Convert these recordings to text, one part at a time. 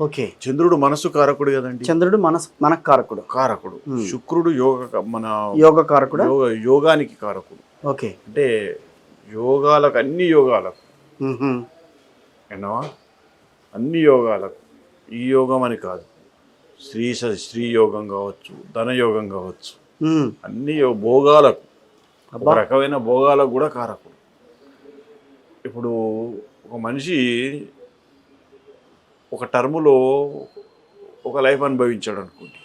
Okay. చంద్రుడు మనసు కారకుడు కదండి. చంద్రుడు మనకు కారకుడు. కారకుడు. శుక్రుడు మన యోగ కారకుడు. యోగానికి కారకుడు. ఓకే. అంటే యోగాలకు, అన్ని యోగాలకు ఏనా, అన్ని యోగాలకు. ఈ యోగం అని కాదు, స్త్రీ యోగం కావచ్చు, ధనయోగం కావచ్చు, అన్ని భోగాలకు, ఒక రకమైన భోగాలకు కూడా కారకుడు. ఇప్పుడు ఒక మనిషి ఒక టర్ములో ఒక లైఫ్ అనుభవించాడు అనుకోండి,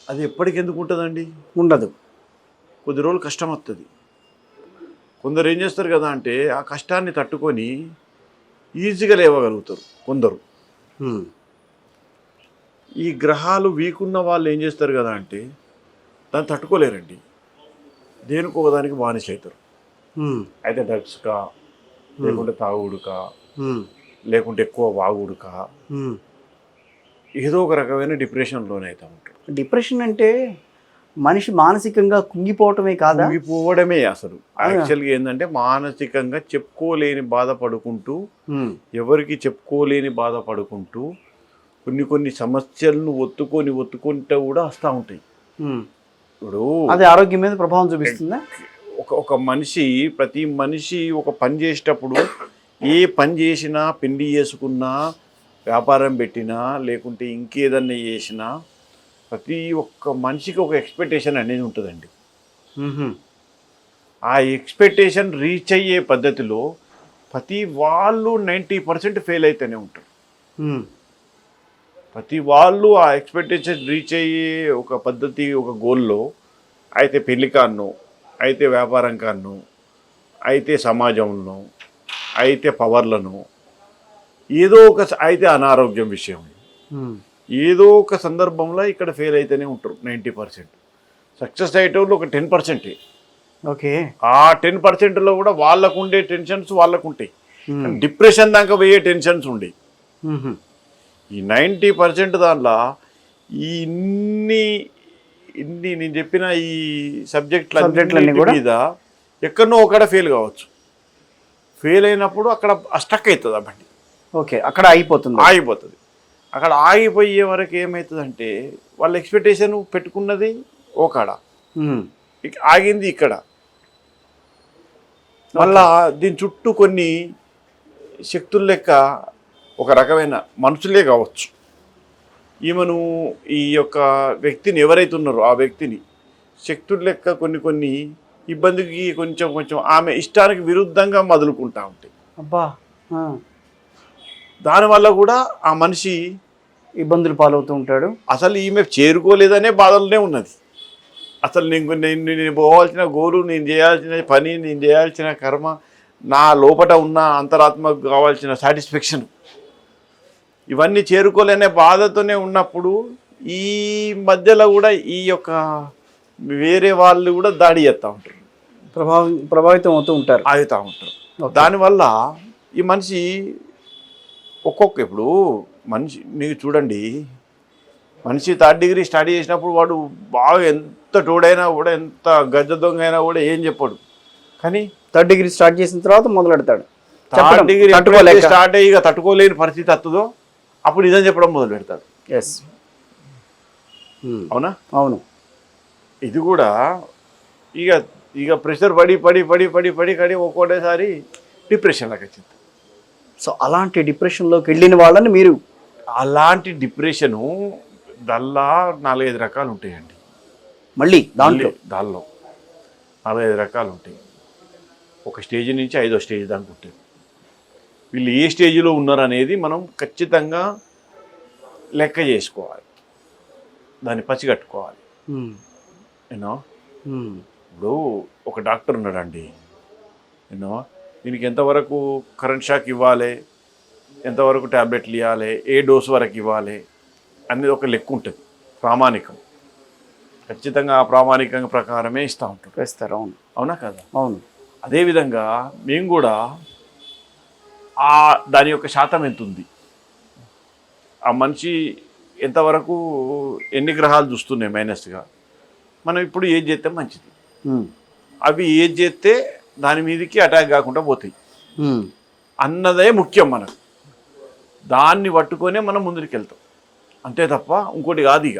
అది ఎప్పటికి ఎందుకు ఉంటుందండి? ఉండదు. కొద్ది రోజులు కష్టం వస్తుంది. కొందరు ఏం చేస్తారు కదా అంటే ఆ కష్టాన్ని తట్టుకొని ఈజీగా లేవగలుగుతారు కొందరు. ఈ గ్రహాలు వీక్ ఉన్న వాళ్ళు ఏం చేస్తారు కదా అంటే దాన్ని తట్టుకోలేరండి, దేనికి ఒకదానికి బానిస అవుతారు. అయితే డ్రగ్స్కా, లేకుంటే తాగుడుకా, లేకుంటే ఎక్కువ వాగుడుకా, ఏదో ఒక రకమైన డిప్రెషన్లోనే అవుతూ ఉంటారు. డిప్రెషన్ అంటే మనిషి మానసికంగా కుంగిపోవటమే కాదా? కుంగిపోవడమే అసలు. యాక్చువల్గా ఏంటంటే మానసికంగా చెప్పుకోలేని బాధపడుకుంటూ, ఎవరికి చెప్పుకోలేని బాధపడుకుంటూ కొన్ని సమస్యలను ఒత్తుకుంటూ కూడా వస్తూ ఉంటాయి. ఇప్పుడు అది ఆరోగ్యం మీద ప్రభావం చూపిస్తుందా? ఒక మనిషి, ప్రతి మనిషి ఒక పని చేసేటప్పుడు, ఏ పని చేసినా, పెళ్లి చేసుకున్నా, వ్యాపారం పెట్టినా, లేకుంటే ఇంకేదన్నా చేసినా, ప్రతి ఒక్క మనిషికి ఒక ఎక్స్పెక్టేషన్ అనేది ఉంటుందండి. ఆ ఎక్స్పెక్టేషన్ రీచ్ అయ్యే పద్ధతిలో ప్రతి వాళ్ళు 90% ఫెయిల్ అయితేనే ఉంటారు. ప్రతి వాళ్ళు ఆ ఎక్స్పెక్టేషన్ రీచ్ అయ్యే ఒక పద్ధతి, ఒక గోల్లో, అయితే పెళ్లి కాను, అయితే వ్యాపారం కాను, అయితే సమాజంలో, అయితే పవర్లను, ఏదో ఒక, అయితే అనారోగ్యం విషయం, ఏదో ఒక సందర్భంలో ఇక్కడ ఫెయిల్ అయితేనే ఉంటారు 90%. సక్సెస్ అయ్యేటోళ్ళు ఒక 10%. ఓకే. ఆ 10%లో కూడా వాళ్ళకు ఉండే టెన్షన్స్ వాళ్ళకు ఉంటాయి. డిప్రెషన్ దాకా పోయే టెన్షన్స్ ఉండేవి. ఈ 90% దాంట్లో ఈ ఇన్ని నేను చెప్పిన ఈ సబ్జెక్టులన్నీ మీద ఎక్కడనో ఒకడ ఫెయిల్ కావచ్చు. ఫెయిల్ అయినప్పుడు అక్కడ స్టక్ అవుతుంది ఆ బండి. ఓకే, అక్కడ ఆగిపోతుంది. అక్కడ ఆగిపోయే వరకు ఏమవుతుందంటే వాళ్ళ ఎక్స్పెక్టేషన్ పెట్టుకున్నది ఓకాడ, ఆగింది ఇక్కడ. మళ్ళా దీని చుట్టూ కొన్ని శక్తుల లెక్క, ఒక రకమైన మనుషులే కావచ్చు, ఈమెను, ఈ యొక్క వ్యక్తిని ఎవరైతే ఉన్నారో ఆ వ్యక్తిని శక్తుల లెక్క కొన్ని ఇబ్బందికి కొంచెం ఆమె ఇష్టానికి విరుద్ధంగా మొదలుకుంటా ఉంటాయి. అబ్బా. దానివల్ల కూడా ఆ మనిషి ఇబ్బందులు పాలవుతూ ఉంటాడు. అసలు ఈమె చేరుకోలేదనే బాధలనే ఉన్నది. అసలు నేను పోవాల్సిన గోలు, నేను చేయాల్సిన పని, నేను చేయాల్సిన కర్మ, నా లోపల ఉన్న అంతరాత్మకు కావాల్సిన సాటిస్ఫాక్షన్, ఇవన్నీ చేరుకోలేనే బాధతోనే ఉన్నప్పుడు ఈ మధ్యలో కూడా ఈ యొక్క వేరే వాళ్ళు కూడా దాడి చేస్తూ ఉంటారు, ప్రభావితం అవుతూ ఉంటారు. దానివల్ల ఈ మనిషి ఇప్పుడు మనిషి, మీకు చూడండి, మనిషి 3rd డిగ్రీ స్టడీ చేసినప్పుడు వాడు బాగా ఎంత టోడైనా కూడా, ఎంత గజ్జ దొంగ అయినా కూడా ఏం చెప్పాడు. కానీ 3rd డిగ్రీ స్టార్ట్ చేసిన తర్వాత మొదలెడతాడు. 3rd డిగ్రీ స్టార్ట్ అయ్యి ఇక తట్టుకోలేని పరిస్థితి వస్తుందో అప్పుడు నిజం చెప్పడం మొదలు పెడతాడు. ఎస్, అవునా? అవును. ఇది కూడా ఇక ప్రెషర్ పడి ఒక్కోటేసారి డిప్రెషన్లోకి వచ్చింది. సో అలాంటి డిప్రెషన్లోకి వెళ్ళిన వాళ్ళని మీరు, అలాంటి డిప్రెషను దానిలో 4-5 రకాలు ఉంటాయండి. మళ్ళీ దానిలో 4-5 రకాలు ఉంటాయి. ఒక స్టేజ్ నుంచి 5వ స్టేజ్ దాకా ఉంటాయి. వీళ్ళు ఏ స్టేజ్లో ఉన్నారనేది మనం ఖచ్చితంగా లెక్క చేసుకోవాలి, దాన్ని పసిగట్టుకోవాలి. యూనో, ఇప్పుడు ఒక డాక్టర్ ఉన్నాడండి, యూనో, దీనికి ఎంతవరకు కరెంట్ షాక్ ఇవ్వాలి, ఎంతవరకు ట్యాబ్లెట్లు ఇవ్వాలి, ఏ డోసు వరకు ఇవ్వాలి అనేది ఒక లెక్క ఉంటుంది, ప్రామాణికం. ఖచ్చితంగా ఆ ప్రామాణికంగా ప్రకారమే ఇస్తూ ఉంటారు. అవునా కదా? అవును. అదేవిధంగా మేము కూడా దాని యొక్క శాతం ఎంత ఉంది, ఆ మనిషి ఎంతవరకు ఎన్ని గ్రహాలు చూస్తున్నాయి మైనస్గా, మనం ఇప్పుడు ఏది చేస్తే మంచిది, అవి ఏది చేస్తే దాని మీదకి అటాక్ కాకుండా పోతాయి అన్నదే ముఖ్యం మనకు. దాన్ని పట్టుకొనే మనం ముందుకు వెళ్తాం, అంతే తప్ప ఇంకోటి కాదు ఇక.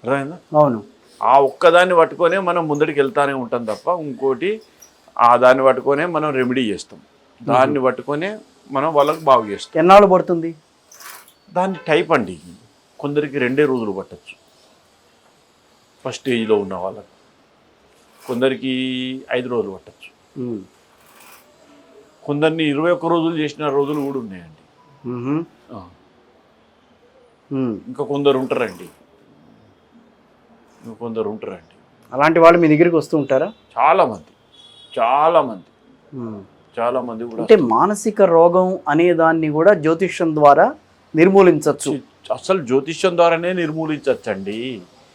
అర్థమైందా? అవును. ఆ ఒక్కదాన్ని పట్టుకొనే మనం ముందడికి వెళ్తానే ఉంటాం తప్ప ఇంకోటి ఆ దాన్ని పట్టుకొనే మనం రెమెడీ చేస్తాం, దాన్ని పట్టుకొనే మనం వాళ్ళకి బాగు చేస్తాం. ఎన్నాళ్ళు పడుతుంది? దాన్ని టైప్ అండి. కొందరికి 2 రోజులు పట్టచ్చు ఫస్ట్ స్టేజ్లో ఉన్న వాళ్ళకి, కొందరికి 5 రోజులు పట్టచ్చు, కొందరిని 21 రోజులు చేసిన రోజులు కూడా ఉన్నాయండి. ఇంకా కొందరు ఉంటారండి, అలాంటి వాళ్ళు మీ దగ్గరికి వస్తూ ఉంటారా? చాలా మంది కూడా. అంటే మానసిక రోగం అనే దాన్ని కూడా జ్యోతిష్యం ద్వారా నిర్మూలించవచ్చు. అసలు జ్యోతిష్యం ద్వారానే నిర్మూలించవచ్చండి,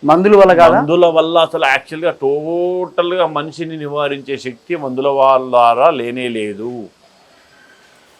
మందుల వల్ల కాదా? మందుల వల్ల అసలు యాక్చువల్గా టోటల్గా మనిషిని నివారించే శక్తి మందుల వాళ్ళ ద్వారా లేనే లేదు.